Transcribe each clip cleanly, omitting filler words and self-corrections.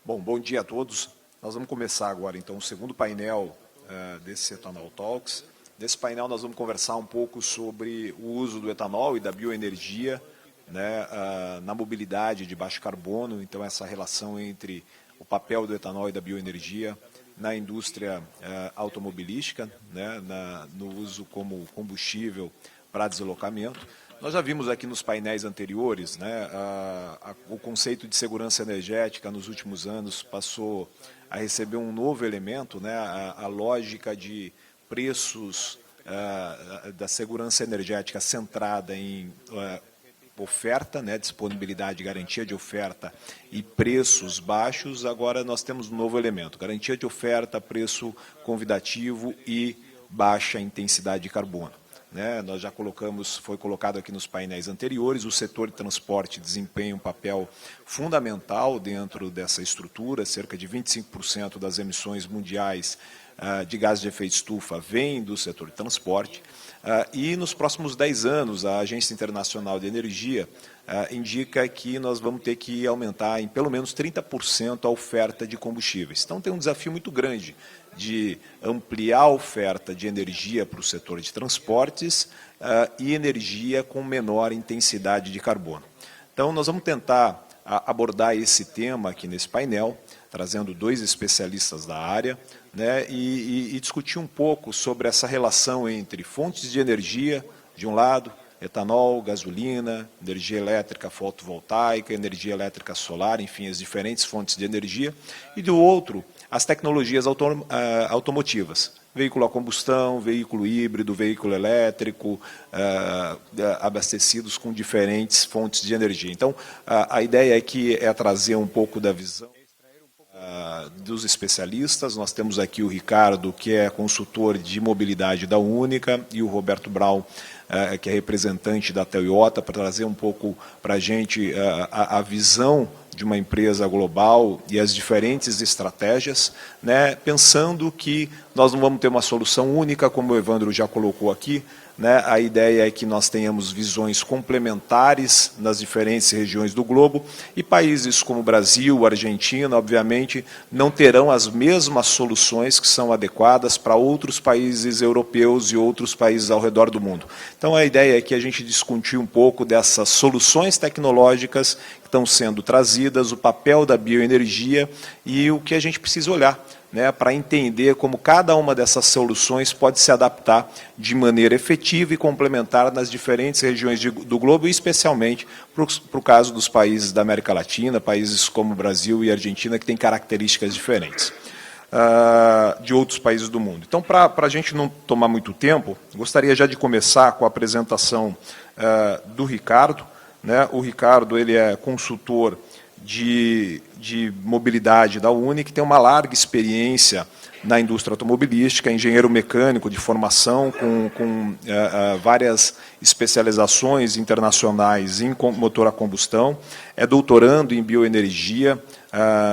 Bom dia a todos. Nós vamos começar agora, então, o segundo painel desse Ethanol Talks. Nesse painel, nós vamos conversar um pouco sobre o uso do etanol e da bioenergia, né, na mobilidade de baixo carbono. Então, essa relação entre o papel do etanol e da bioenergia na indústria automobilística, né, no uso como combustível para deslocamento. Nós já vimos aqui nos painéis anteriores, né, o conceito de segurança energética nos últimos anos passou a receber um novo elemento, né, a lógica de preços da segurança energética centrada em oferta, né, disponibilidade, garantia de oferta e preços baixos. Agora nós temos um novo elemento, garantia de oferta, preço convidativo e baixa intensidade de carbono. Né, nós já foi colocado aqui nos painéis anteriores, o setor de transporte desempenha um papel fundamental dentro dessa estrutura, cerca de 25% das emissões mundiais de gases de efeito estufa vêm do setor de transporte, e nos próximos 10 anos a Agência Internacional de Energia indica que nós vamos ter que aumentar em pelo menos 30% a oferta de combustíveis. Então tem um desafio muito grande de ampliar a oferta de energia para o setor de transportes e energia com menor intensidade de carbono. Então, nós vamos tentar abordar esse tema aqui nesse painel, trazendo dois especialistas da área, né, e discutir um pouco sobre essa relação entre fontes de energia, de um lado, etanol, gasolina, energia elétrica fotovoltaica, energia elétrica solar, enfim, as diferentes fontes de energia, e do outro, as tecnologias automotivas, veículo a combustão, veículo híbrido, veículo elétrico, abastecidos com diferentes fontes de energia. Então, a ideia aqui é trazer um pouco da visão dos especialistas. Nós temos aqui o Ricardo, que é consultor de mobilidade da Única, e o Roberto Braun, que é representante da Toyota, para trazer um pouco para a gente a visão de uma empresa global e as diferentes estratégias, né, pensando que nós não vamos ter uma solução única, como o Evandro já colocou aqui, né, a ideia é que nós tenhamos visões complementares nas diferentes regiões do globo, e países como Brasil, Argentina, obviamente, não terão as mesmas soluções que são adequadas para outros países europeus e outros países ao redor do mundo. Então, a ideia é que a gente discutir um pouco dessas soluções tecnológicas que estão sendo trazidas, o papel da bioenergia e o que a gente precisa olhar, né, para entender como cada uma dessas soluções pode se adaptar de maneira efetiva e complementar nas diferentes regiões do globo, e especialmente para o caso dos países da América Latina, países como Brasil e Argentina, que têm características diferentes de outros países do mundo. Então, para a gente não tomar muito tempo, gostaria já de começar com a apresentação do Ricardo. Né? O Ricardo, ele é consultor de mobilidade da Uni, que tem uma larga experiência na indústria automobilística, engenheiro mecânico de formação, com várias especializações internacionais em motor a combustão, é doutorando em bioenergia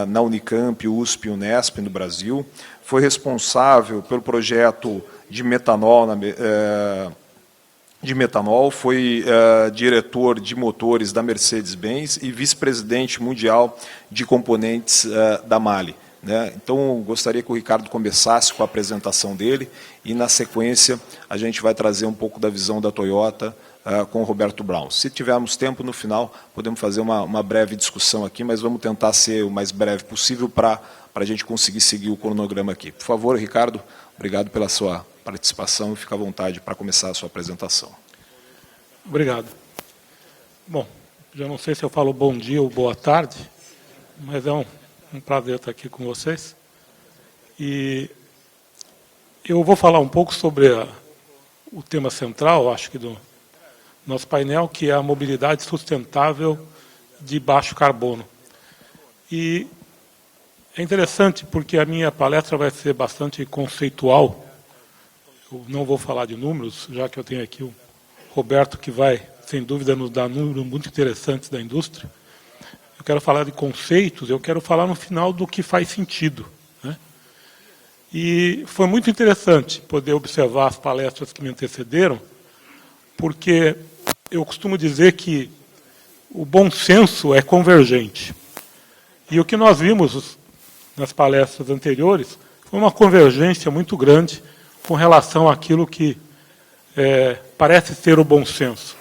na Unicamp, USP e Unesp no Brasil, foi responsável pelo projeto de metanol foi diretor de motores da Mercedes-Benz e vice-presidente mundial de componentes da MAHLE. Né? Então, gostaria que o Ricardo começasse com a apresentação dele e, na sequência, a gente vai trazer um pouco da visão da Toyota com o Roberto Braun. Se tivermos tempo, no final, podemos fazer uma breve discussão aqui, mas vamos tentar ser o mais breve possível para a gente conseguir seguir o cronograma aqui. Por favor, Ricardo, obrigado pela sua participação e fica à vontade para começar a sua apresentação. Obrigado. Bom, já não sei se eu falo bom dia ou boa tarde, mas é um prazer estar aqui com vocês. E eu vou falar um pouco sobre o tema central, acho que do nosso painel, que é a mobilidade sustentável de baixo carbono. E é interessante porque a minha palestra vai ser bastante conceitual. Eu não vou falar de números, já que eu tenho aqui o Roberto, que vai, sem dúvida, nos dar números muito interessantes da indústria. Eu quero falar de conceitos, eu quero falar no final do que faz sentido. Né? E foi muito interessante poder observar as palestras que me antecederam, porque eu costumo dizer que o bom senso é convergente. E o que nós vimos nas palestras anteriores, foi uma convergência muito grande com relação àquilo que parece ser o bom senso.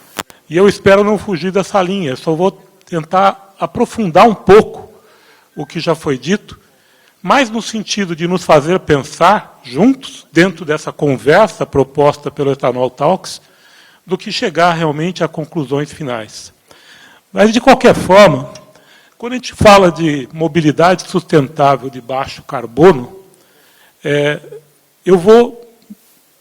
E eu espero não fugir dessa linha, eu só vou tentar aprofundar um pouco o que já foi dito, mais no sentido de nos fazer pensar juntos, dentro dessa conversa proposta pelo Ethanol Talks, do que chegar realmente a conclusões finais. Mas, de qualquer forma, quando a gente fala de mobilidade sustentável de baixo carbono, eu vou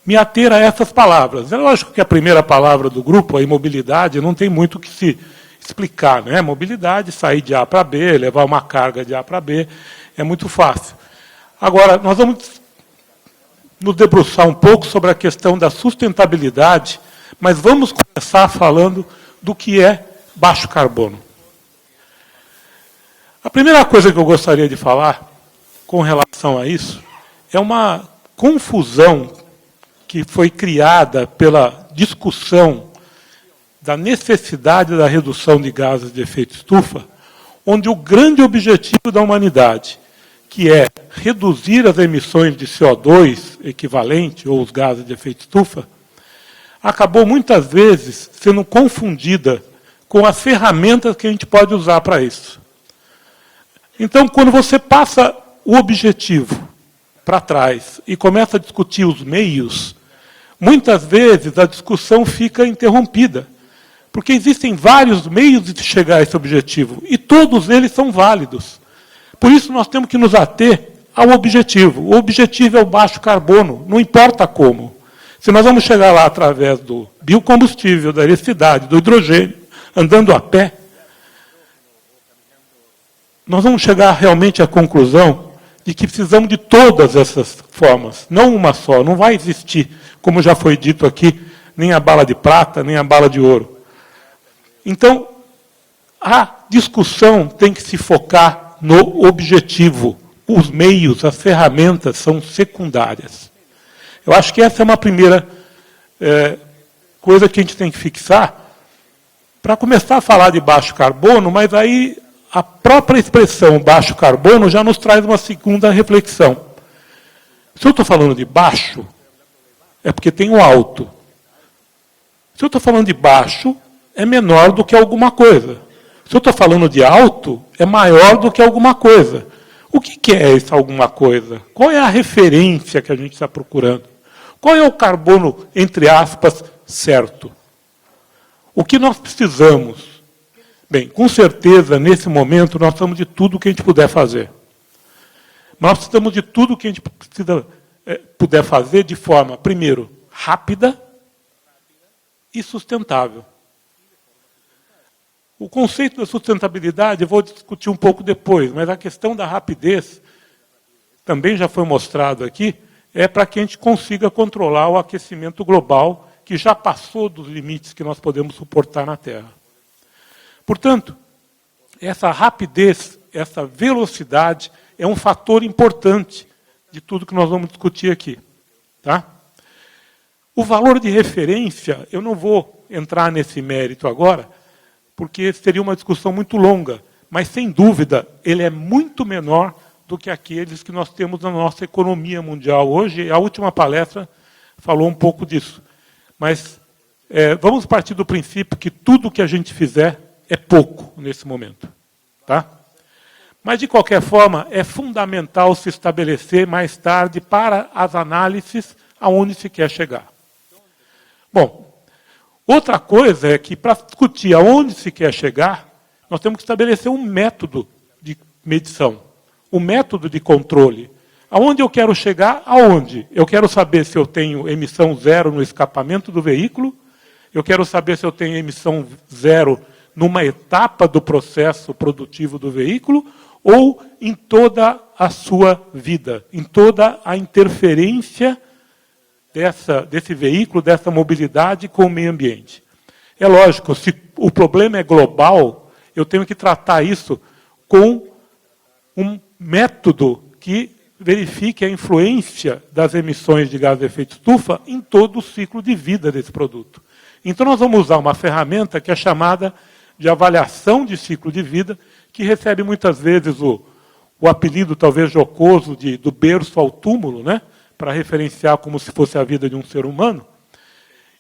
me ater a essas palavras. É lógico que a primeira palavra do grupo, a imobilidade, não tem muito o que se explicar, né? Mobilidade, sair de A para B, levar uma carga de A para B, é muito fácil. Agora, nós vamos nos debruçar um pouco sobre a questão da sustentabilidade, mas vamos começar falando do que é baixo carbono. A primeira coisa que eu gostaria de falar com relação a isso é uma confusão que foi criada pela discussão da necessidade da redução de gases de efeito estufa, onde o grande objetivo da humanidade, que é reduzir as emissões de CO2 equivalente, ou os gases de efeito estufa, acabou muitas vezes sendo confundida com as ferramentas que a gente pode usar para isso. Então, quando você passa o objetivo para trás e começa a discutir os meios, muitas vezes a discussão fica interrompida, porque existem vários meios de chegar a esse objetivo, e todos eles são válidos. Por isso, nós temos que nos ater ao objetivo. O objetivo é o baixo carbono, não importa como. Se nós vamos chegar lá através do biocombustível, da eletricidade, do hidrogênio, andando a pé, nós vamos chegar realmente à conclusão de que precisamos de todas essas formas, não uma só. Não vai existir, como já foi dito aqui, nem a bala de prata, nem a bala de ouro. Então, a discussão tem que se focar no objetivo. Os meios, as ferramentas são secundárias. Eu acho que essa é uma primeira coisa que a gente tem que fixar para começar a falar de baixo carbono, mas aí a própria expressão baixo carbono já nos traz uma segunda reflexão. Se eu estou falando de baixo, é porque tem o alto. Se eu estou falando de baixo, é menor do que alguma coisa. Se eu estou falando de alto, é maior do que alguma coisa. O que é essa alguma coisa? Qual é a referência que a gente está procurando? Qual é o carbono, entre aspas, certo? O que nós precisamos? Bem, com certeza, nesse momento, nós precisamos de tudo que a gente puder fazer. Nós precisamos de tudo que a gente puder fazer de forma, primeiro, rápida e sustentável. O conceito da sustentabilidade eu vou discutir um pouco depois, mas a questão da rapidez, também já foi mostrado aqui, é para que a gente consiga controlar o aquecimento global, que já passou dos limites que nós podemos suportar na Terra. Portanto, essa rapidez, essa velocidade, é um fator importante de tudo que nós vamos discutir aqui. Tá? O valor de referência, eu não vou entrar nesse mérito agora, porque seria uma discussão muito longa, mas, sem dúvida, ele é muito menor do que aqueles que nós temos na nossa economia mundial hoje. A última palestra falou um pouco disso. Mas vamos partir do princípio que tudo que a gente fizer é pouco nesse momento. Tá? Mas, de qualquer forma, é fundamental se estabelecer mais tarde para as análises aonde se quer chegar. Bom, outra coisa é que, para discutir aonde se quer chegar, nós temos que estabelecer um método de medição, um método de controle. Aonde eu quero chegar? Aonde? Eu quero saber se eu tenho emissão zero no escapamento do veículo, eu quero saber se eu tenho emissão zero numa etapa do processo produtivo do veículo, ou em toda a sua vida, em toda a interferência desse veículo, dessa mobilidade com o meio ambiente. É lógico, se o problema é global, eu tenho que tratar isso com um método que verifique a influência das emissões de gás de efeito estufa em todo o ciclo de vida desse produto. Então, nós vamos usar uma ferramenta que é chamada de avaliação de ciclo de vida, que recebe muitas vezes o apelido talvez jocoso do berço ao túmulo, né, para referenciar como se fosse a vida de um ser humano,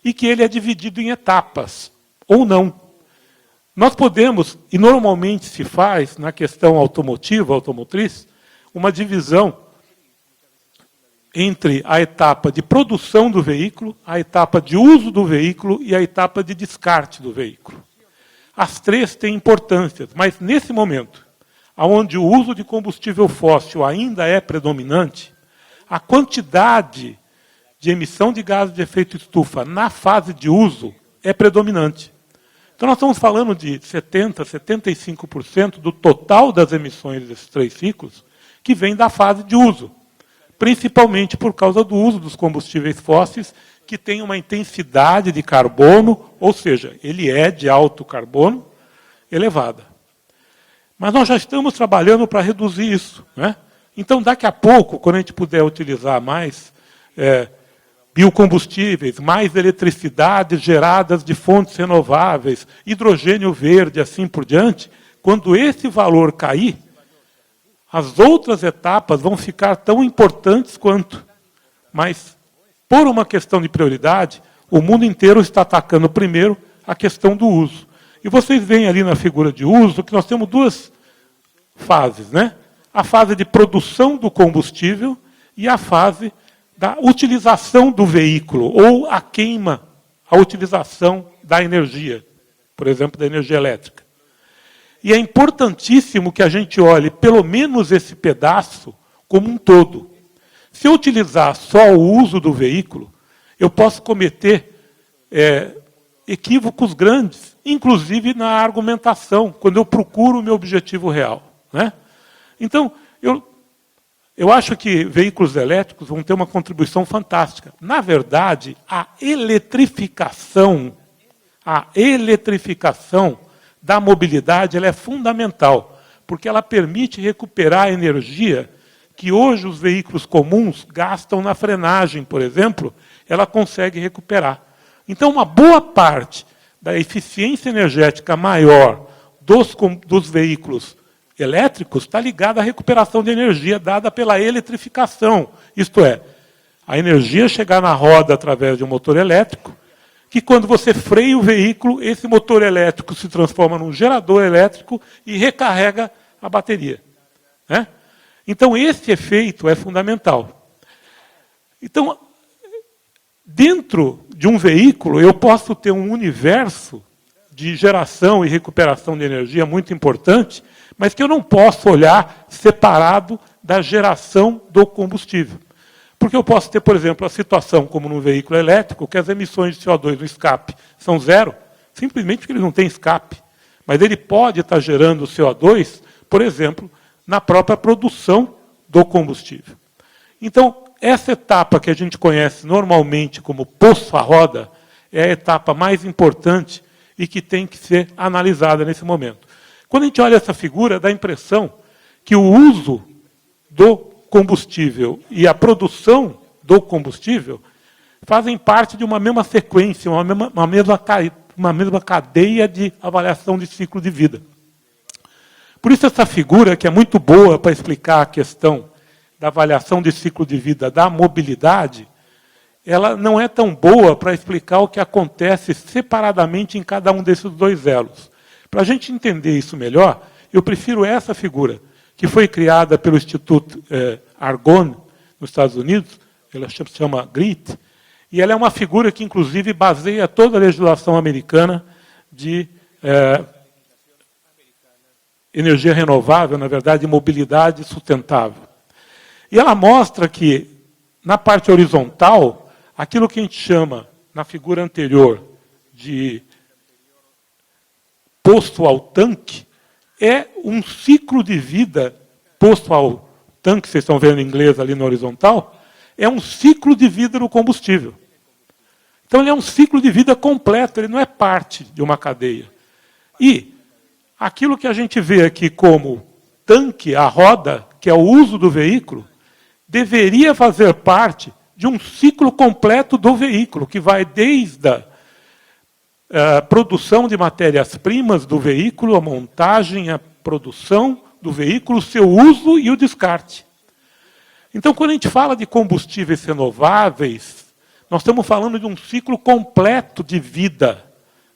e que ele é dividido em etapas, ou não. Nós podemos, e normalmente se faz, na questão automotiva, automotriz, uma divisão entre a etapa de produção do veículo, a etapa de uso do veículo e a etapa de descarte do veículo. As três têm importância, mas nesse momento, onde o uso de combustível fóssil ainda é predominante, a quantidade de emissão de gases de efeito estufa na fase de uso é predominante. Então, nós estamos falando de 70%, 75% do total das emissões desses 3 ciclos que vem da fase de uso, principalmente por causa do uso dos combustíveis fósseis, que tem uma intensidade de carbono, ou seja, ele é de alto carbono, elevada. Mas nós já estamos trabalhando para reduzir isso, né? Então, daqui a pouco, quando a gente puder utilizar mais biocombustíveis, mais eletricidade geradas de fontes renováveis, hidrogênio verde, assim por diante, quando esse valor cair, as outras etapas vão ficar tão importantes quanto. Mas, por uma questão de prioridade, o mundo inteiro está atacando primeiro a questão do uso. E vocês veem ali na figura de uso que nós temos 2 fases, né? A fase de produção do combustível e a fase da utilização do veículo, ou a queima, a utilização da energia, por exemplo, da energia elétrica. E é importantíssimo que a gente olhe pelo menos esse pedaço como um todo. Se eu utilizar só o uso do veículo, eu posso cometer equívocos grandes, inclusive na argumentação, quando eu procuro o meu objetivo real, né? Então, eu acho que veículos elétricos vão ter uma contribuição fantástica. Na verdade, a eletrificação da mobilidade ela é fundamental, porque ela permite recuperar a energia que hoje os veículos comuns gastam na frenagem, por exemplo, ela consegue recuperar. Então, uma boa parte da eficiência energética maior dos veículos elétricos está ligada à recuperação de energia dada pela eletrificação. Isto é, a energia chegar na roda através de um motor elétrico, que quando você freia o veículo, esse motor elétrico se transforma num gerador elétrico e recarrega a bateria, né? Então, esse efeito é fundamental. Então, dentro de um veículo, eu posso ter um universo de geração e recuperação de energia muito importante, mas que eu não posso olhar separado da geração do combustível. Porque eu posso ter, por exemplo, a situação como num veículo elétrico, que as emissões de CO2 no escape são 0, simplesmente porque ele não tem escape. Mas ele pode estar gerando CO2, por exemplo, na própria produção do combustível. Então, essa etapa que a gente conhece normalmente como poço à roda, é a etapa mais importante e que tem que ser analisada nesse momento. Quando a gente olha essa figura, dá a impressão que o uso do combustível e a produção do combustível fazem parte de uma mesma sequência, uma mesma cadeia de avaliação de ciclo de vida. Por isso essa figura, que é muito boa para explicar a questão da avaliação de ciclo de vida da mobilidade, ela não é tão boa para explicar o que acontece separadamente em cada um desses 2 elos. Para a gente entender isso melhor, eu prefiro essa figura, que foi criada pelo Instituto Argonne, nos Estados Unidos, ela se chama GRIT, e ela é uma figura que, inclusive, baseia toda a legislação americana de energia renovável, na verdade, de mobilidade sustentável. E ela mostra que, na parte horizontal, aquilo que a gente chama, na figura anterior, de posto ao tanque, é um ciclo de vida, posto ao tanque, vocês estão vendo em inglês ali no horizontal, é um ciclo de vida do combustível. Então, ele é um ciclo de vida completo, ele não é parte de uma cadeia. E aquilo que a gente vê aqui como tanque, a roda, que é o uso do veículo, deveria fazer parte de um ciclo completo do veículo, que vai desde a produção de matérias-primas do veículo, a montagem, a produção, do veículo, o seu uso e o descarte. Então, quando a gente fala de combustíveis renováveis, nós estamos falando de um ciclo completo de vida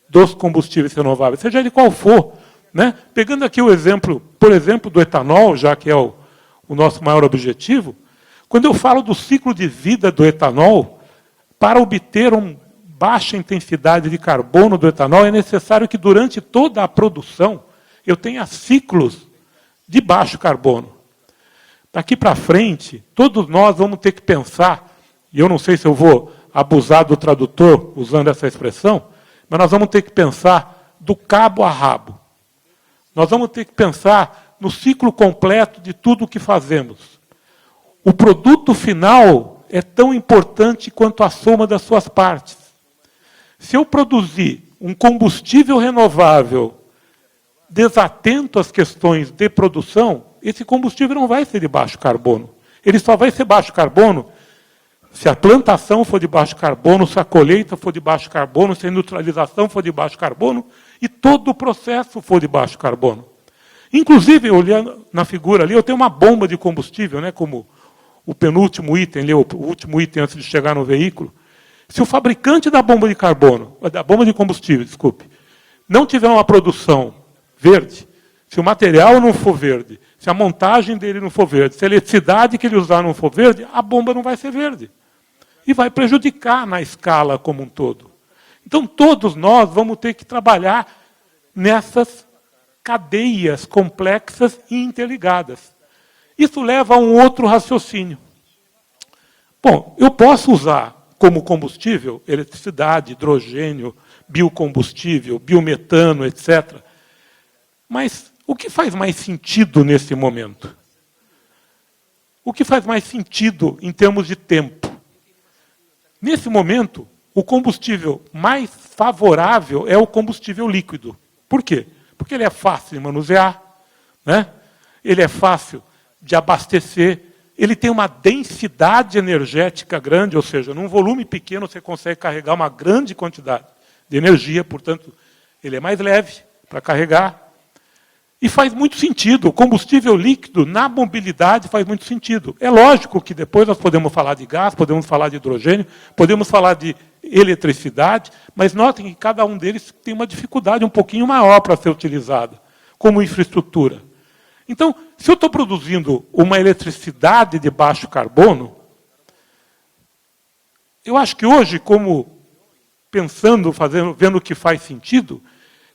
dos combustíveis renováveis, seja ele qual for. Né? Pegando aqui o exemplo, por exemplo, do etanol, já que é o nosso maior objetivo, quando eu falo do ciclo de vida do etanol, para obter uma baixa intensidade de carbono do etanol, é necessário que durante toda a produção eu tenha ciclos de baixo carbono. Daqui para frente, todos nós vamos ter que pensar, e eu não sei se eu vou abusar do tradutor usando essa expressão, mas nós vamos ter que pensar do cabo a rabo. Nós vamos ter que pensar no ciclo completo de tudo o que fazemos. O produto final é tão importante quanto a soma das suas partes. Se eu produzir um combustível renovável desatento às questões de produção, esse combustível não vai ser de baixo carbono. Ele só vai ser baixo carbono se a plantação for de baixo carbono, se a colheita for de baixo carbono, se a industrialização for de baixo carbono e todo o processo for de baixo carbono. Inclusive, olhando na figura ali, eu tenho uma bomba de combustível, né, como o penúltimo item, ali, o último item antes de chegar no veículo. Se o fabricante da bomba de combustível, desculpe, não tiver uma produção verde, se o material não for verde, se a montagem dele não for verde, se a eletricidade que ele usar não for verde, a bomba não vai ser verde. E vai prejudicar na escala como um todo. Então, todos nós vamos ter que trabalhar nessas cadeias complexas e interligadas. Isso leva a um outro raciocínio. Bom, eu posso usar como combustível eletricidade, hidrogênio, biocombustível, biometano, etc. Mas o que faz mais sentido nesse momento? O que faz mais sentido em termos de tempo? Nesse momento, o combustível mais favorável é o combustível líquido. Por quê? Porque ele é fácil de manusear, né? Ele é fácil de abastecer, ele tem uma densidade energética grande, ou seja, num volume pequeno você consegue carregar uma grande quantidade de energia, portanto, ele é mais leve para carregar. E faz muito sentido, o combustível líquido na mobilidade faz muito sentido. É lógico que depois nós podemos falar de gás, podemos falar de hidrogênio, podemos falar de eletricidade, mas notem que cada um deles tem uma dificuldade um pouquinho maior para ser utilizada, como infraestrutura. Então, se eu estou produzindo uma eletricidade de baixo carbono, eu acho que hoje, como pensando, vendo o que faz sentido,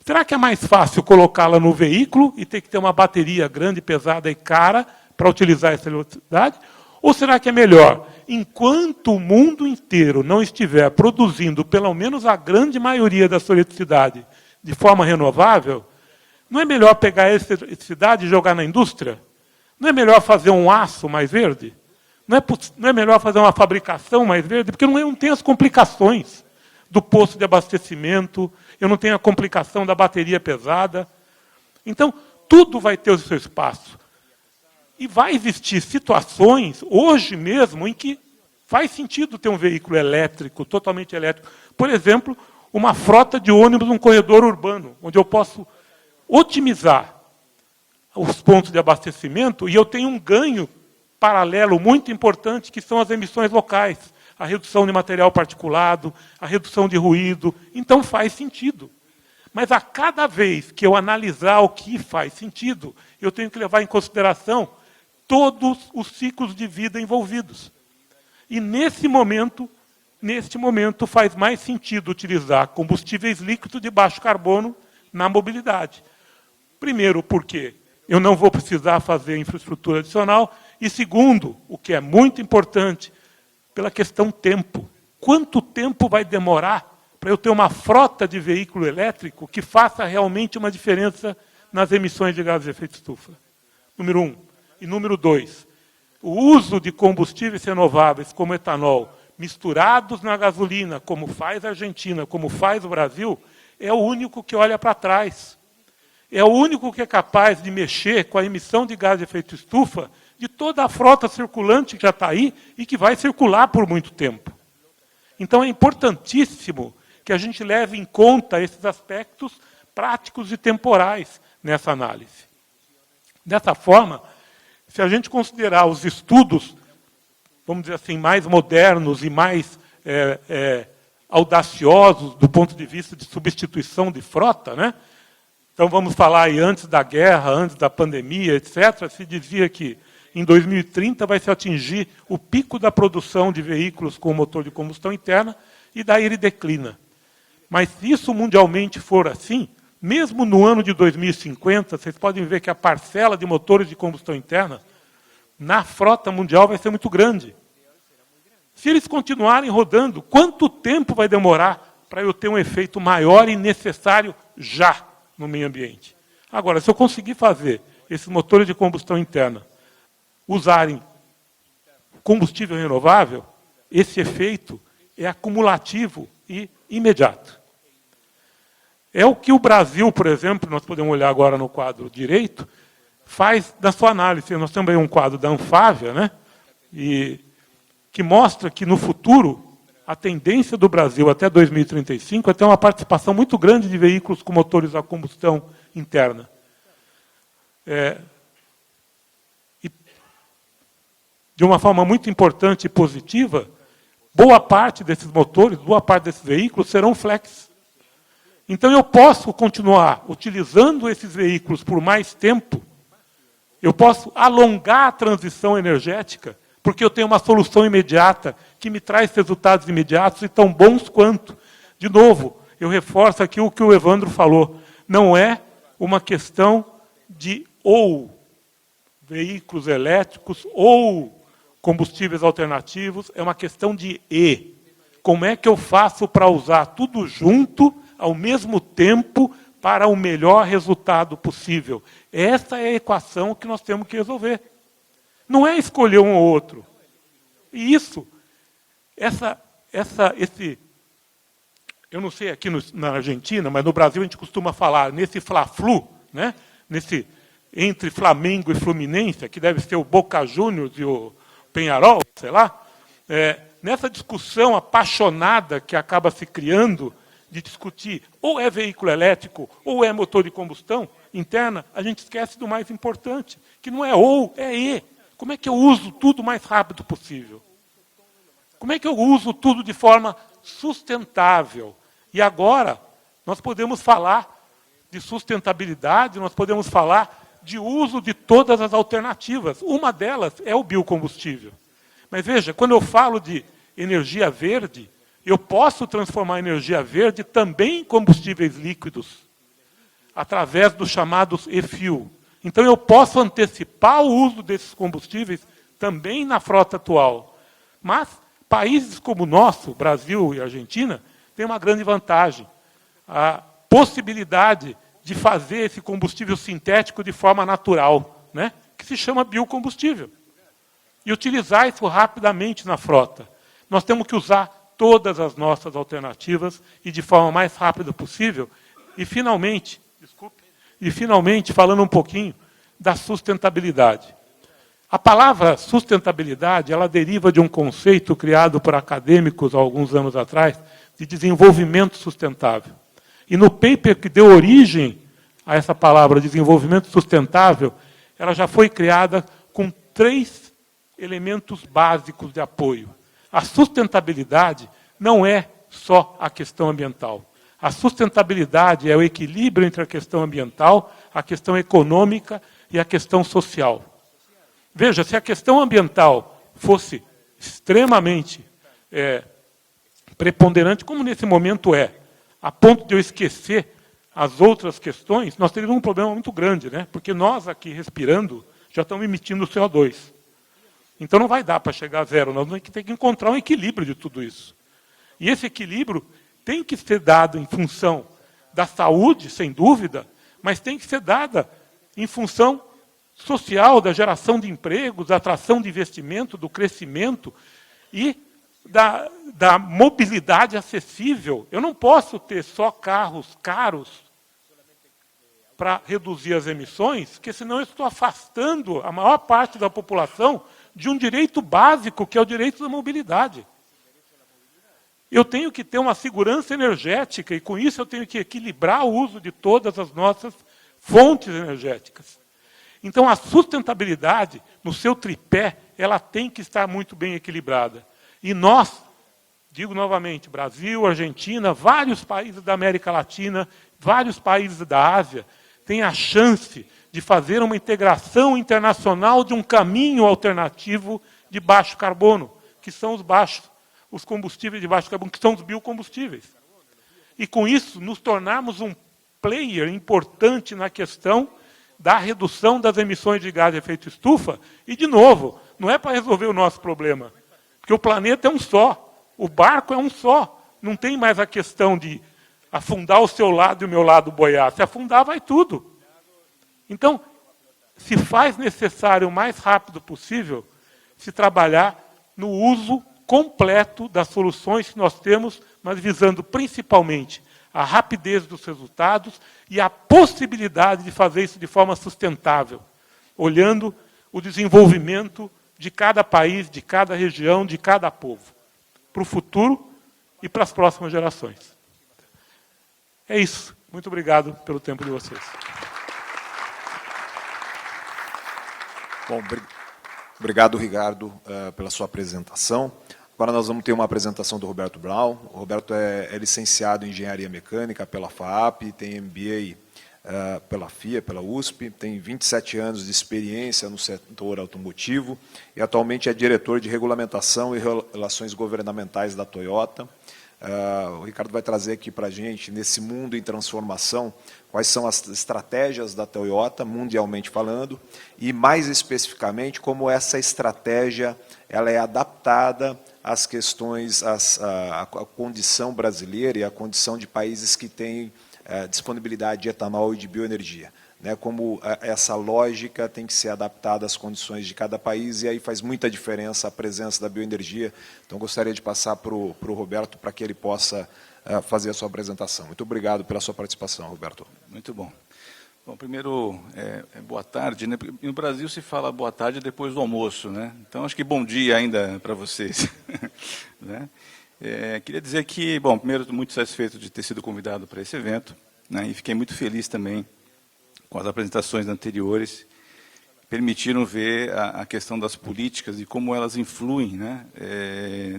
será que é mais fácil colocá-la no veículo e ter que ter uma bateria grande, pesada e cara para utilizar essa eletricidade? Ou será que é melhor, enquanto o mundo inteiro não estiver produzindo pelo menos a grande maioria da sua eletricidade de forma renovável, não é melhor pegar essa eletricidade e jogar na indústria? Não é melhor fazer um aço mais verde? Não é melhor fazer uma fabricação mais verde? Porque eu não tenho as complicações do posto de abastecimento, eu não tenho a complicação da bateria pesada. Então, tudo vai ter o seu espaço. E vai existir situações, hoje mesmo, em que faz sentido ter um veículo elétrico, totalmente elétrico. Por exemplo, uma frota de ônibus num corredor urbano, onde eu posso otimizar os pontos de abastecimento e eu tenho um ganho paralelo muito importante, que são as emissões locais, a redução de material particulado, a redução de ruído. Então faz sentido. Mas a cada vez que eu analisar o que faz sentido, eu tenho que levar em consideração todos os ciclos de vida envolvidos. E neste momento faz mais sentido utilizar combustíveis líquidos de baixo carbono na mobilidade. Primeiro, porque eu não vou precisar fazer infraestrutura adicional. E segundo, o que é muito importante, pela questão tempo. Quanto tempo vai demorar para eu ter uma frota de veículo elétrico que faça realmente uma diferença nas emissões de gases de efeito estufa? Número 1. E número 2, o uso de combustíveis renováveis como etanol, misturados na gasolina, como faz a Argentina, como faz o Brasil, é o único que olha para trás. É o único que é capaz de mexer com a emissão de gás de efeito estufa de toda a frota circulante que já está aí e que vai circular por muito tempo. Então é importantíssimo que a gente leve em conta esses aspectos práticos e temporais nessa análise. Dessa forma, se a gente considerar os estudos, vamos dizer assim, mais modernos e mais audaciosos do ponto de vista de substituição de frota, né? Então, vamos falar aí antes da guerra, antes da pandemia, etc., se dizia que em 2030 vai se atingir o pico da produção de veículos com motor de combustão interna e daí ele declina. Mas se isso mundialmente for assim, mesmo no ano de 2050, vocês podem ver que a parcela de motores de combustão interna na frota mundial vai ser muito grande. Se eles continuarem rodando, quanto tempo vai demorar para eu ter um efeito maior e necessário já no meio ambiente? Agora, se eu conseguir fazer esses motores de combustão interna usarem combustível renovável, esse efeito é acumulativo e imediato. É o que o Brasil, por exemplo, nós podemos olhar agora no quadro direito, faz da sua análise. Nós temos aí um quadro da Anfávia, né? E que mostra que, no futuro, a tendência do Brasil até 2035 é ter uma participação muito grande de veículos com motores a combustão interna. E, de uma forma muito importante e positiva, boa parte desses motores, boa parte desses veículos serão flex. Então, eu posso continuar utilizando esses veículos por mais tempo, eu posso alongar a transição energética, porque eu tenho uma solução imediata que me traz resultados imediatos e tão bons quanto. De novo, eu reforço aqui o que o Evandro falou. Não é uma questão de ou veículos elétricos ou combustíveis alternativos, é uma questão de e. Como é que eu faço para usar tudo junto, ao mesmo tempo, para o melhor resultado possível? Essa é a equação que nós temos que resolver. Não é escolher um ou outro. E isso, eu não sei aqui na Argentina, mas no Brasil a gente costuma falar nesse Fla-Flu, né? Entre Flamengo e Fluminense, que deve ser o Boca Juniors e o Peñarol, sei lá, nessa discussão apaixonada que acaba se criando de discutir ou é veículo elétrico ou é motor de combustão interna, a gente esquece do mais importante, que não é ou, é e. Como é que eu uso tudo o mais rápido possível? Como é que eu uso tudo de forma sustentável? E agora, nós podemos falar de sustentabilidade, nós podemos falar de uso de todas as alternativas. Uma delas é o biocombustível. Mas veja, quando eu falo de energia verde, eu posso transformar a energia verde também em combustíveis líquidos, através dos chamados e-fuel. Então, eu posso antecipar o uso desses combustíveis também na frota atual. Mas países como o nosso, Brasil e Argentina, têm uma grande vantagem. A possibilidade de fazer esse combustível sintético de forma natural, né? Que se chama biocombustível. E utilizar isso rapidamente na frota. Nós temos que usar todas as nossas alternativas e de forma mais rápida possível. E, finalmente, falando um pouquinho da sustentabilidade. A palavra sustentabilidade, ela deriva de um conceito criado por acadêmicos há alguns anos atrás, de desenvolvimento sustentável. E no paper que deu origem a essa palavra, desenvolvimento sustentável, ela já foi criada com 3 elementos básicos de apoio. A sustentabilidade não é só a questão ambiental. A sustentabilidade é o equilíbrio entre a questão ambiental, a questão econômica e a questão social. Veja, se a questão ambiental fosse extremamente preponderante, como nesse momento a ponto de eu esquecer as outras questões, nós teríamos um problema muito grande, né? Porque nós aqui respirando já estamos emitindo CO2. Então não vai dar para chegar a zero, nós vamos ter que encontrar um equilíbrio de tudo isso. E esse equilíbrio tem que ser dado em função da saúde, sem dúvida, mas tem que ser dada em função social, da geração de empregos, da atração de investimento, do crescimento e da mobilidade acessível. Eu não posso ter só carros caros para reduzir as emissões, porque senão eu estou afastando a maior parte da população de um direito básico, que é o direito da mobilidade. Eu tenho que ter uma segurança energética e, com isso, eu tenho que equilibrar o uso de todas as nossas fontes energéticas. Então, a sustentabilidade, no seu tripé, ela tem que estar muito bem equilibrada. E nós, digo novamente, Brasil, Argentina, vários países da América Latina, vários países da Ásia, têm a chance de fazer uma integração internacional de um caminho alternativo de baixo carbono, que são os combustíveis de baixo carbono, que são os biocombustíveis. E, com isso, nos tornarmos um player importante na questão da redução das emissões de gás de efeito estufa. E, de novo, não é para resolver o nosso problema, porque o planeta é um só, o barco é um só. Não tem mais a questão de afundar o seu lado e o meu lado boiar. Se afundar, vai tudo. Então, se faz necessário o mais rápido possível se trabalhar no uso completo das soluções que nós temos, mas visando principalmente a rapidez dos resultados e a possibilidade de fazer isso de forma sustentável, olhando o desenvolvimento de cada país, de cada região, de cada povo, para o futuro e para as próximas gerações. É isso. Muito obrigado pelo tempo de vocês. Bom, obrigado, Ricardo, pela sua apresentação. Agora nós vamos ter uma apresentação do Roberto Brown. O Roberto é licenciado em Engenharia Mecânica pela FAAP, tem MBA pela FIA, pela USP, tem 27 anos de experiência no setor automotivo e atualmente é diretor de regulamentação e relações governamentais da Toyota. O Ricardo vai trazer aqui para a gente, nesse mundo em transformação, quais são as estratégias da Toyota, mundialmente falando, e mais especificamente como essa estratégia ela é adaptada às questões, à condição brasileira e à condição de países que têm disponibilidade de etanol e de bioenergia. Né, como essa lógica tem que ser adaptada às condições de cada país, e aí faz muita diferença a presença da bioenergia. Então, gostaria de passar para o Roberto para que ele possa fazer a sua apresentação. Muito obrigado pela sua participação, Roberto. Muito bom. Bom, primeiro, boa tarde. Né? No Brasil se fala boa tarde depois do almoço, né? Então, acho que bom dia ainda para vocês. Né? Queria dizer que, bom, primeiro, estou muito satisfeito de ter sido convidado para esse evento, né? E fiquei muito feliz também com as apresentações anteriores, permitiram ver a questão das políticas e como elas influem, né,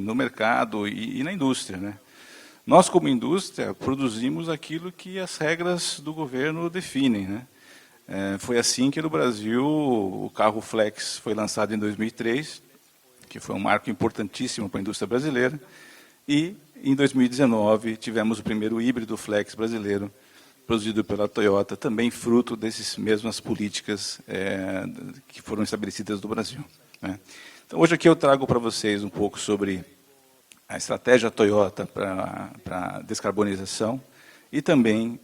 no mercado e na indústria. Né. Nós, como indústria, produzimos aquilo que as regras do governo definem. Né. Foi assim que no Brasil o carro Flex foi lançado em 2003, que foi um marco importantíssimo para a indústria brasileira, e em 2019 tivemos o primeiro híbrido Flex brasileiro, produzido pela Toyota, também fruto dessas mesmas políticas que foram estabelecidas no Brasil. Né. Então, hoje aqui eu trago para vocês um pouco sobre a estratégia Toyota para a descarbonização e também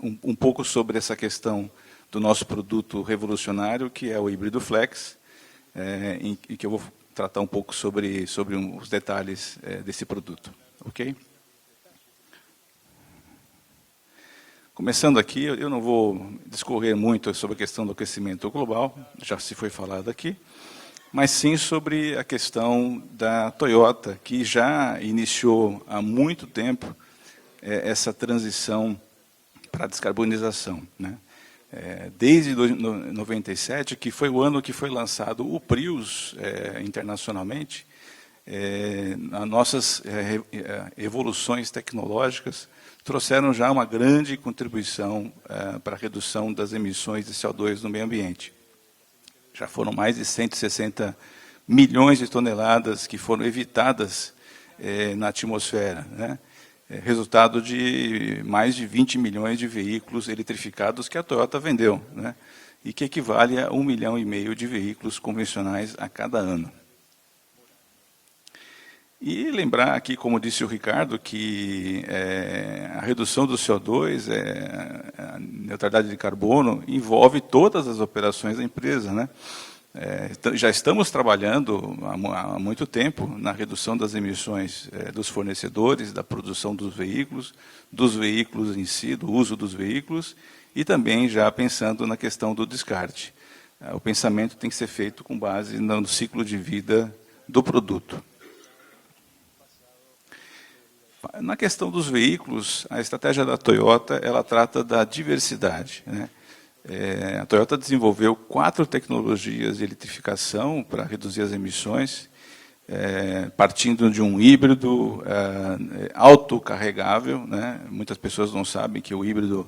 um pouco sobre essa questão do nosso produto revolucionário, que é o híbrido Flex, em que eu vou tratar um pouco sobre os detalhes desse produto. Ok? Começando aqui, eu não vou discorrer muito sobre a questão do aquecimento global, já se foi falado aqui, mas sim sobre a questão da Toyota, que já iniciou há muito tempo essa transição para a descarbonização. Né? Desde 1997, que foi o ano que foi lançado o Prius internacionalmente, as nossas evoluções tecnológicas trouxeram já uma grande contribuição para a redução das emissões de CO2 no meio ambiente. Já foram mais de 160 milhões de toneladas que foram evitadas na atmosfera, né? Resultado de mais de 20 milhões de veículos eletrificados que a Toyota vendeu, né? E que equivale a 1,5 milhão de veículos convencionais a cada ano. E lembrar aqui, como disse o Ricardo, que a redução do CO2, a neutralidade de carbono, envolve todas as operações da empresa. Né? Já estamos trabalhando há muito tempo na redução das emissões dos fornecedores, da produção dos veículos em si, do uso dos veículos, e também já pensando na questão do descarte. O pensamento tem que ser feito com base no ciclo de vida do produto. Na questão dos veículos, a estratégia da Toyota ela trata da diversidade. Né? A Toyota desenvolveu 4 tecnologias de eletrificação para reduzir as emissões, partindo de um híbrido autocarregável, né? Muitas pessoas não sabem que o híbrido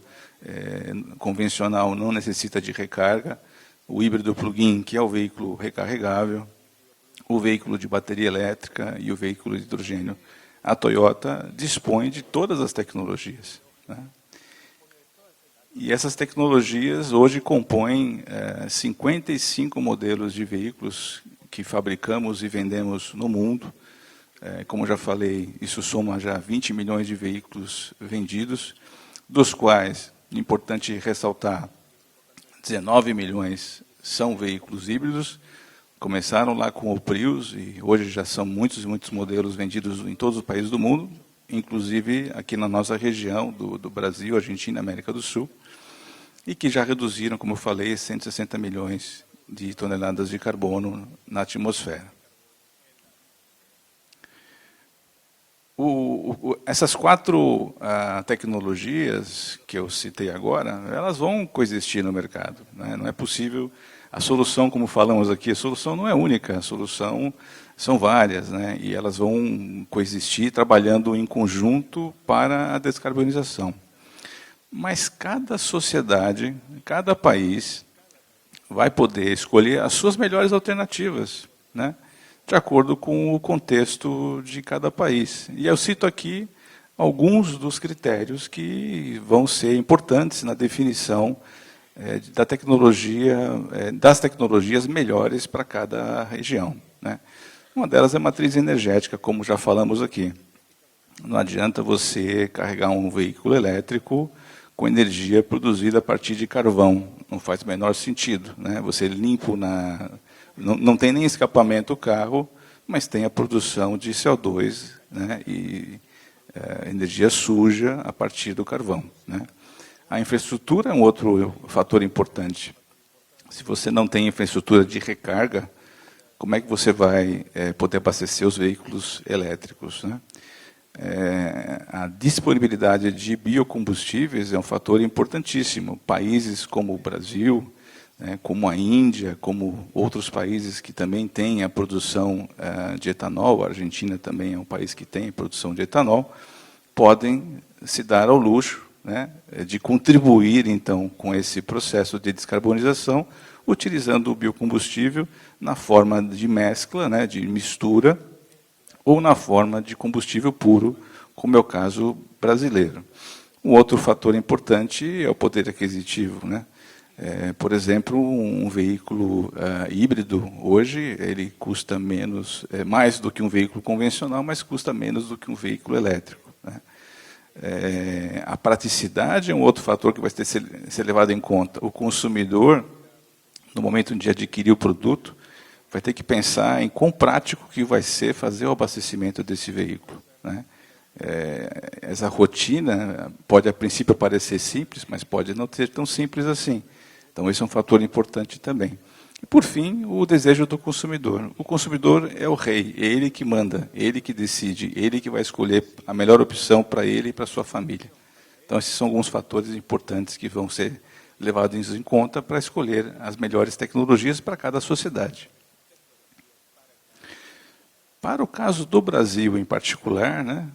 convencional não necessita de recarga, o híbrido plug-in, que é o veículo recarregável, o veículo de bateria elétrica e o veículo de hidrogênio. A Toyota dispõe de todas as tecnologias, né? E essas tecnologias hoje compõem 55 modelos de veículos que fabricamos e vendemos no mundo. Como já falei, isso soma já 20 milhões de veículos vendidos, dos quais, importante ressaltar, 19 milhões são veículos híbridos. Começaram lá com o Prius e hoje já são muitos modelos vendidos em todos os países do mundo, inclusive aqui na nossa região do Brasil, Argentina e América do Sul, e que já reduziram, como eu falei, 160 milhões de toneladas de carbono na atmosfera. Essas 4 tecnologias que eu citei agora, elas vão coexistir no mercado, né? Não é possível. A solução, como falamos aqui, a solução não é única, a solução são várias, né? E elas vão coexistir trabalhando em conjunto para a descarbonização. Mas cada sociedade, cada país, vai poder escolher as suas melhores alternativas, né? De acordo com o contexto de cada país. E eu cito aqui alguns dos critérios que vão ser importantes na definição da tecnologia, das tecnologias melhores para cada região, né? Uma delas é a matriz energética, como já falamos aqui. Não adianta você carregar um veículo elétrico com energia produzida a partir de carvão. Não faz o menor sentido, né? Você limpo não tem nem escapamento o carro, mas tem a produção de CO2, né? E energia suja a partir do carvão, né? A infraestrutura é um outro fator importante. Se você não tem infraestrutura de recarga, como é que você vai poder abastecer os veículos elétricos, né? A disponibilidade de biocombustíveis é um fator importantíssimo. Países como o Brasil, né, como a Índia, como outros países que também têm a produção de etanol, a Argentina também é um país que tem a produção de etanol, podem se dar ao luxo, né, de contribuir, então, com esse processo de descarbonização, utilizando o biocombustível na forma de mescla, né, de mistura, ou na forma de combustível puro, como é o caso brasileiro. Um outro fator importante é o poder aquisitivo, né? Por exemplo, um veículo híbrido, hoje, ele custa mais do que um veículo convencional, mas custa menos do que um veículo elétrico, né? A praticidade é um outro fator que vai ter que ser levado em conta. O consumidor, no momento de adquirir o produto, vai ter que pensar em quão prático que vai ser fazer o abastecimento desse veículo, né? Essa rotina pode, a princípio, parecer simples, mas pode não ser tão simples assim. Então, esse é um fator importante também. E, por fim, o desejo do consumidor. O consumidor é o rei, é ele que manda, ele que decide, ele que vai escolher a melhor opção para ele e para a sua família. Então, esses são alguns fatores importantes que vão ser levados em conta para escolher as melhores tecnologias para cada sociedade. Para o caso do Brasil em particular, né,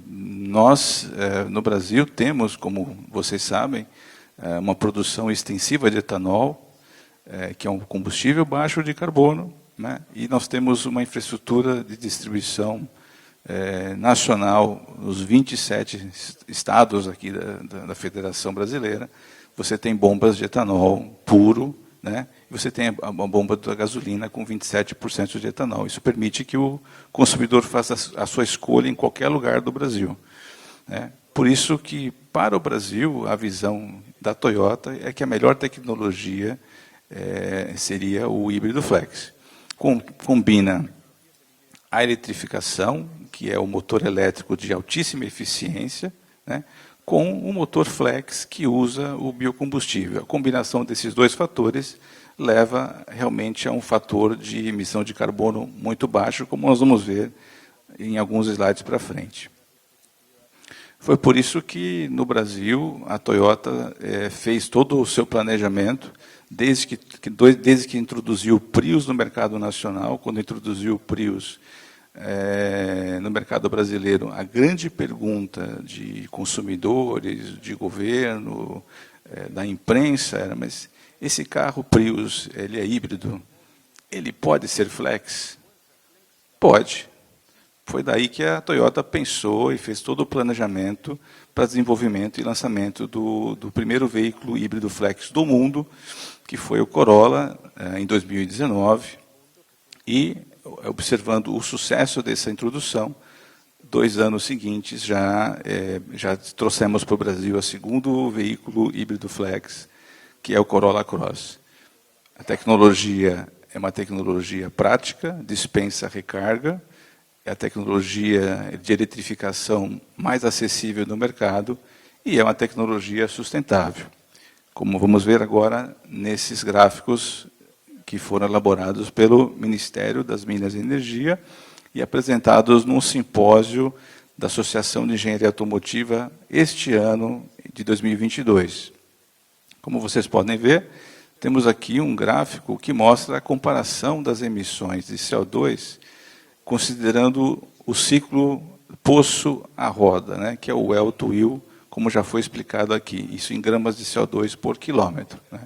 nós, no Brasil, temos, como vocês sabem, uma produção extensiva de etanol, que é um combustível baixo de carbono, né, e nós temos uma infraestrutura de distribuição nacional nos 27 estados aqui da Federação Brasileira. Você tem bombas de etanol puro, né, e você tem a bomba da gasolina com 27% de etanol. Isso permite que o consumidor faça a sua escolha em qualquer lugar do Brasil, né? Por isso que, para o Brasil, a visão da Toyota é que a melhor tecnologia seria o híbrido flex. Combina a eletrificação, que é o motor elétrico de altíssima eficiência, né, com o motor flex, que usa o biocombustível. A combinação desses dois fatores leva realmente a um fator de emissão de carbono muito baixo, como nós vamos ver em alguns slides para frente. Foi por isso que, no Brasil, a Toyota fez todo o seu planejamento, desde que introduziu o Prius no mercado nacional, quando introduziu o Prius no mercado brasileiro, a grande pergunta de consumidores, de governo, da imprensa era, mas esse carro Prius, ele é híbrido, ele pode ser flex? Pode. Foi daí que a Toyota pensou e fez todo o planejamento para desenvolvimento e lançamento do primeiro veículo híbrido flex do mundo, que foi o Corolla, em 2019. E, observando o sucesso dessa introdução, 2 anos seguintes já trouxemos para o Brasil o segundo veículo híbrido flex, que é o Corolla Cross. A tecnologia é uma tecnologia prática, dispensa recarga, é a tecnologia de eletrificação mais acessível no mercado e é uma tecnologia sustentável, como vamos ver agora nesses gráficos que foram elaborados pelo Ministério das Minas e Energia e apresentados num simpósio da Associação de Engenharia Automotiva este ano de 2022. Como vocês podem ver, temos aqui um gráfico que mostra a comparação das emissões de CO2 considerando o ciclo poço à roda, né, que é o well to wheel, como já foi explicado aqui, isso em gramas de CO2 por quilômetro. Né.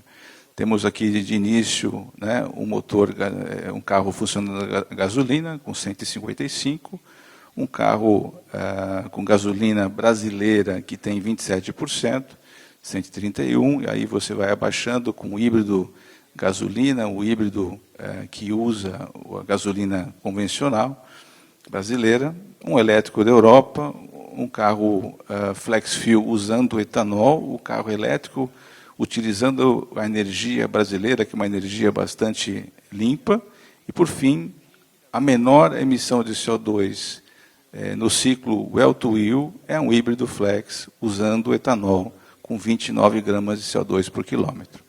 Temos aqui de início, né, um carro funcionando a gasolina com 155, um carro com gasolina brasileira que tem 27%, 131, e aí você vai abaixando com o híbrido gasolina, o híbrido que usa a gasolina convencional brasileira, um elétrico da Europa, um carro flex fuel usando etanol, o carro elétrico utilizando a energia brasileira, que é uma energia bastante limpa, e, por fim, a menor emissão de CO2 no ciclo well to wheel é um híbrido flex usando etanol, com 29 gramas de CO2 por quilômetro.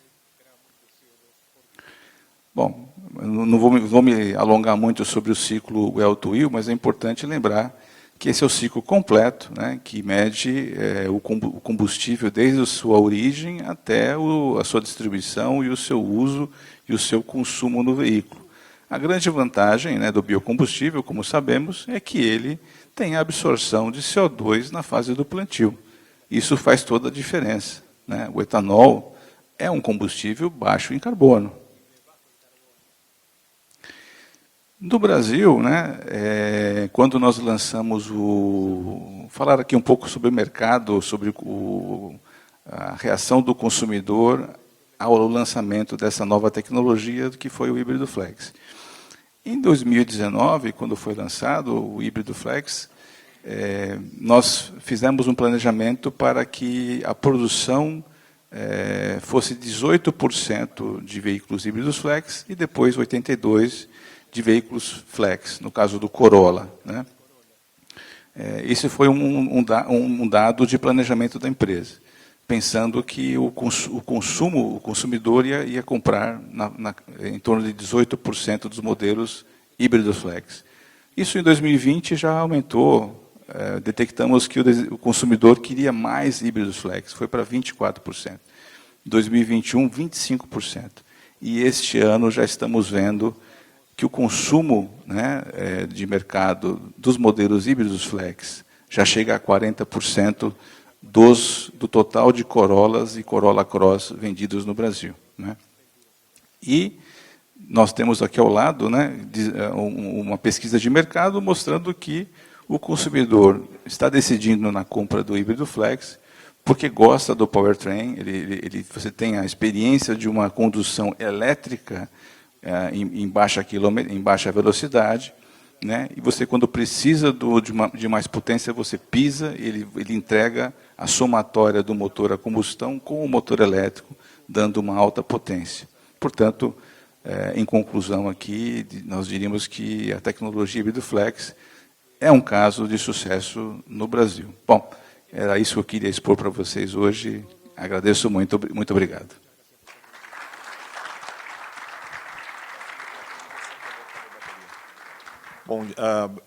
Bom, não vou me alongar muito sobre o ciclo well to wheel, mas é importante lembrar que esse é o ciclo completo, né, que mede o combustível desde a sua origem até a sua distribuição e o seu uso e o seu consumo no veículo. A grande vantagem, né, do biocombustível, como sabemos, é que ele tem a absorção de CO2 na fase do plantio. Isso faz toda a diferença, né? O etanol é um combustível baixo em carbono. No Brasil, né, quando nós lançamos falar aqui um pouco sobre o mercado, sobre a reação do consumidor ao lançamento dessa nova tecnologia, que foi o híbrido flex. Em 2019, quando foi lançado o híbrido flex, nós fizemos um planejamento para que a produção fosse 18% de veículos híbridos flex e depois 82% de veículos flex, no caso do Corolla. Né? Esse foi um dado de planejamento da empresa, pensando que o consumidor ia comprar em torno de 18% dos modelos híbridos flex. Isso em 2020 já aumentou, detectamos que o consumidor queria mais híbridos flex, foi para 24%. Em 2021, 25%. E este ano já estamos vendo que o consumo, né, de mercado dos modelos híbridos flex já chega a 40% do total de Corollas e Corolla Cross vendidos no Brasil. Né? E nós temos aqui ao lado, né, uma pesquisa de mercado mostrando que o consumidor está decidindo na compra do híbrido flex porque gosta do powertrain, você tem a experiência de uma condução elétrica em baixa velocidade, né? E você, quando precisa de mais potência, você pisa, ele entrega a somatória do motor a combustão com o motor elétrico, dando uma alta potência. Portanto, em conclusão aqui, nós diríamos que a tecnologia híbrido flex é um caso de sucesso no Brasil. Bom, era isso que eu queria expor para vocês hoje. Agradeço muito, muito obrigado. Bom,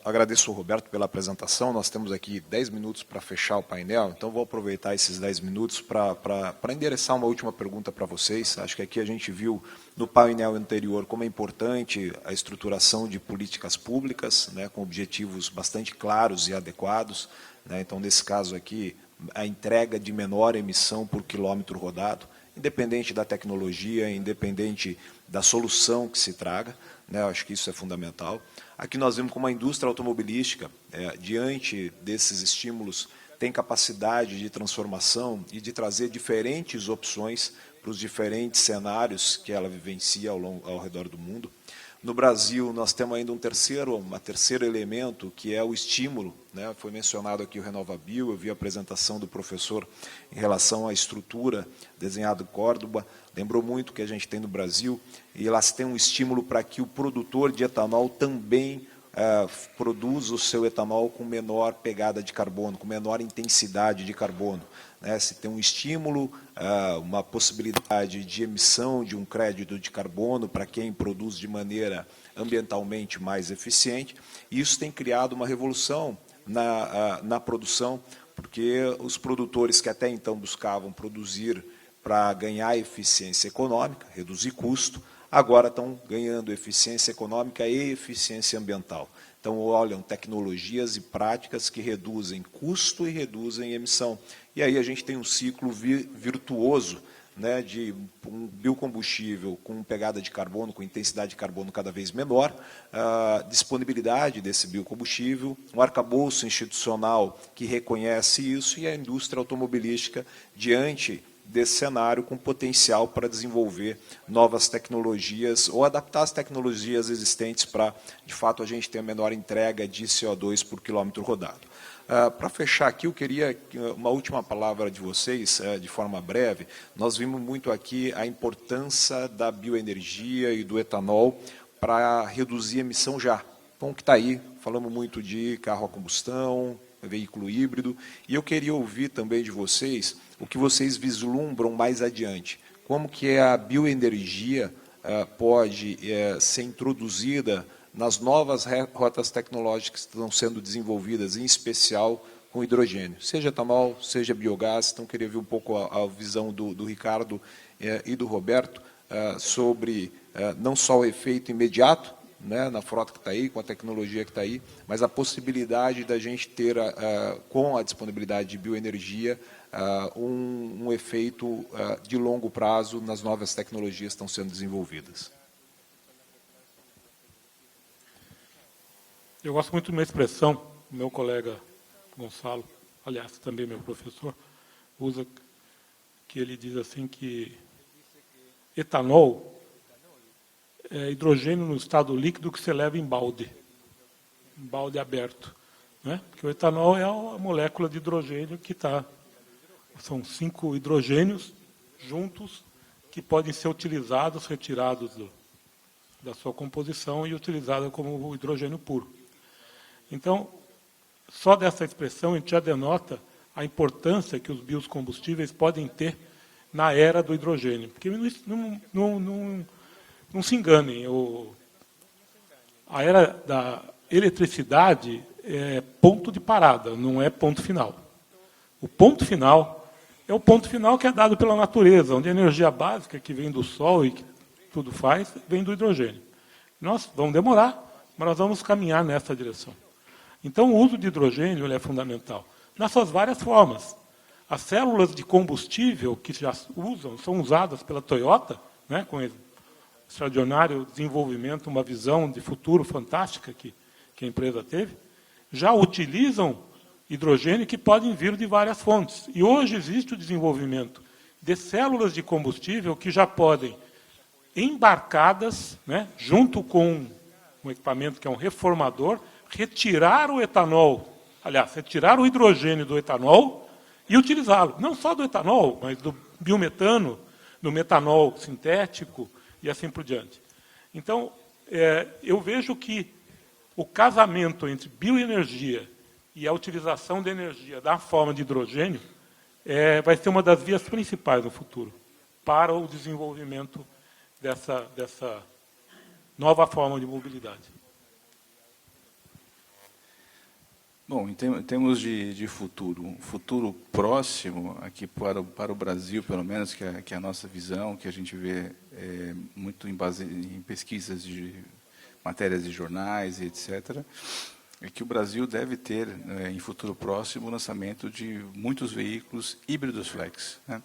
agradeço ao Roberto pela apresentação. Nós temos aqui 10 minutos para fechar o painel, então vou aproveitar esses 10 minutos para endereçar uma última pergunta para vocês. Acho que aqui a gente viu no painel anterior como é importante a estruturação de políticas públicas, né, com objetivos bastante claros e adequados, né. Então, nesse caso aqui, a entrega de menor emissão por quilômetro rodado, independente da tecnologia, independente da solução que se traga, né, eu acho que isso é fundamental. Aqui nós vemos como a indústria automobilística, diante desses estímulos, tem capacidade de transformação e de trazer diferentes opções para os diferentes cenários que ela vivencia ao redor do mundo. No Brasil, nós temos ainda um terceiro elemento, que é o estímulo, né? Foi mencionado aqui o RenovaBio, eu vi a apresentação do professor em relação à estrutura desenhada em Córdoba, lembrou muito o que a gente tem no Brasil, e lá se tem um estímulo para que o produtor de etanol também produza o seu etanol com menor pegada de carbono, com menor intensidade de carbono, né? Se tem um estímulo, uma possibilidade de emissão de um crédito de carbono para quem produz de maneira ambientalmente mais eficiente, e isso tem criado uma revolução na produção, porque os produtores que até então buscavam produzir para ganhar eficiência econômica, reduzir custo, agora estão ganhando eficiência econômica e eficiência ambiental. Então, olham tecnologias e práticas que reduzem custo e reduzem emissão. E aí a gente tem um ciclo virtuoso, né, de um biocombustível com pegada de carbono, com intensidade de carbono cada vez menor, disponibilidade desse biocombustível, um arcabouço institucional que reconhece isso e a indústria automobilística diante desse cenário com potencial para desenvolver novas tecnologias ou adaptar as tecnologias existentes para, de fato, a gente ter a menor entrega de CO2 por quilômetro rodado. Para fechar aqui, eu queria uma última palavra de vocês, de forma breve. Nós vimos muito aqui a importância da bioenergia e do etanol para reduzir a emissão já. Então, o que está aí, falamos muito de carro a combustão, veículo híbrido, e eu queria ouvir também de vocês o que vocês vislumbram mais adiante. Como que a bioenergia pode ser introduzida nas novas rotas tecnológicas que estão sendo desenvolvidas, em especial com hidrogênio, seja etanol, seja biogás. Então, queria ver um pouco a visão do Ricardo e do Roberto sobre não só o efeito imediato, né, na frota que está aí, com a tecnologia que está aí, mas a possibilidade da gente ter, com a disponibilidade de bioenergia, um efeito de longo prazo nas novas tecnologias que estão sendo desenvolvidas. Eu gosto muito de uma expressão, meu colega Gonçalo, aliás, também meu professor, usa, que ele diz assim que etanol é hidrogênio no estado líquido que se leva em balde aberto, né? Porque o etanol é a molécula de hidrogênio que são 5 hidrogênios juntos que podem ser utilizados, retirados da sua composição e utilizados como hidrogênio puro. Então, só dessa expressão a gente já denota a importância que os biocombustíveis podem ter na era do hidrogênio. Porque não se enganem, a era da eletricidade é ponto de parada, não é ponto final. O ponto final é o ponto final que é dado pela natureza, onde a energia básica, que vem do sol e que tudo faz, vem do hidrogênio. Nós vamos demorar, mas nós vamos caminhar nessa direção. Então, o uso de hidrogênio é fundamental, nas suas várias formas. As células de combustível que já são usadas pela Toyota, né, com extraordinário desenvolvimento, uma visão de futuro fantástica que a empresa teve, já utilizam hidrogênio que podem vir de várias fontes. E hoje existe o desenvolvimento de células de combustível que já podem, embarcadas, né, junto com um equipamento que é um reformador, retirar o etanol, aliás, retirar o hidrogênio do etanol e utilizá-lo. Não só do etanol, mas do biometano, do metanol sintético, e assim por diante. Então, eu vejo que o casamento entre bioenergia e a utilização de energia da forma de hidrogênio vai ser uma das vias principais no futuro para o desenvolvimento dessa nova forma de mobilidade. Bom, em termos de futuro próximo, aqui para o Brasil, pelo menos, que é a nossa visão, que a gente vê muito em pesquisas de matérias de jornais e etc., é que o Brasil deve ter, em futuro próximo, o lançamento de muitos veículos híbridos flex, né?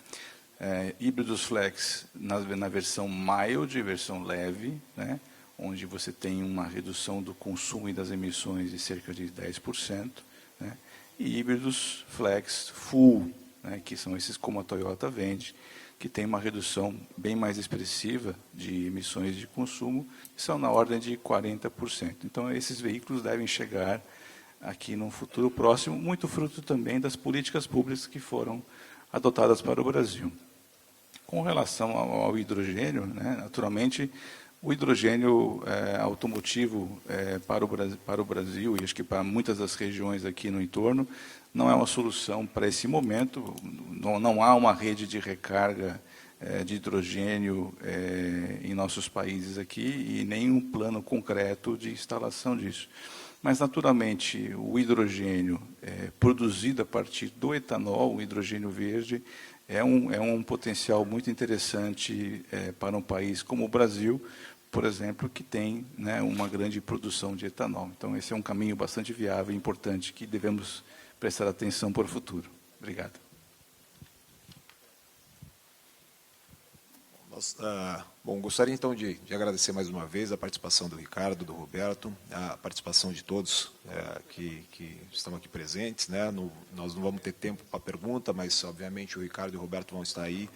Híbridos flex na versão mild, versão leve, né? Onde você tem uma redução do consumo e das emissões de cerca de 10%, né? E híbridos flex full, né? Que são esses como a Toyota vende, que tem uma redução bem mais expressiva de emissões de consumo, que são na ordem de 40%. Então, esses veículos devem chegar aqui no futuro próximo, muito fruto também das políticas públicas que foram adotadas para o Brasil. Com relação ao hidrogênio, né, naturalmente, o hidrogênio automotivo para o Brasil, e acho que para muitas das regiões aqui no entorno, não é uma solução para esse momento. Não há uma rede de recarga de hidrogênio em nossos países aqui e nenhum plano concreto de instalação disso. Mas, naturalmente, o hidrogênio produzido a partir do etanol, o hidrogênio verde, é um potencial muito interessante para um país como o Brasil, por exemplo, que tem, né, uma grande produção de etanol. Então, esse é um caminho bastante viável e importante que devemos prestar atenção para o futuro. Obrigado. Bom, gostaria então de agradecer mais uma vez a participação do Ricardo, do Roberto, a participação de todos que estão aqui presentes, né? Nós não vamos ter tempo para pergunta, mas obviamente o Ricardo e o Roberto vão estar aí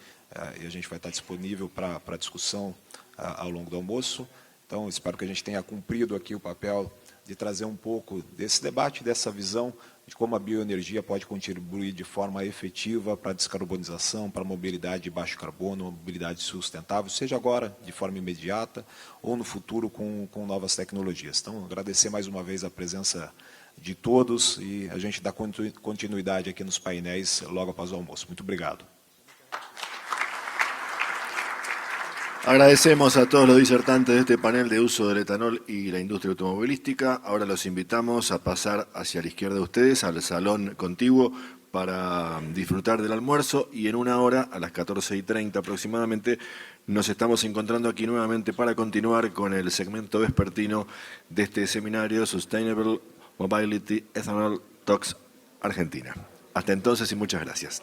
e a gente vai estar disponível para discussão ao longo do almoço. Então, espero que a gente tenha cumprido aqui o papel de trazer um pouco desse debate, dessa visão de como a bioenergia pode contribuir de forma efetiva para a descarbonização, para a mobilidade de baixo carbono, mobilidade sustentável, seja agora de forma imediata ou no futuro com novas tecnologias. Então, agradecer mais uma vez a presença de todos e a gente dá continuidade aqui nos painéis logo após o almoço. Muito obrigado. Agradecemos a todos los disertantes de este panel de uso del etanol y la industria automovilística. Ahora los invitamos a pasar hacia la izquierda de ustedes, al salón contiguo, para disfrutar del almuerzo, y en una hora, a las 14:30 aproximadamente, nos estamos encontrando aquí nuevamente para continuar con el segmento vespertino de este seminario Sustainable Mobility Ethanol Talks Argentina. Hasta entonces y muchas gracias.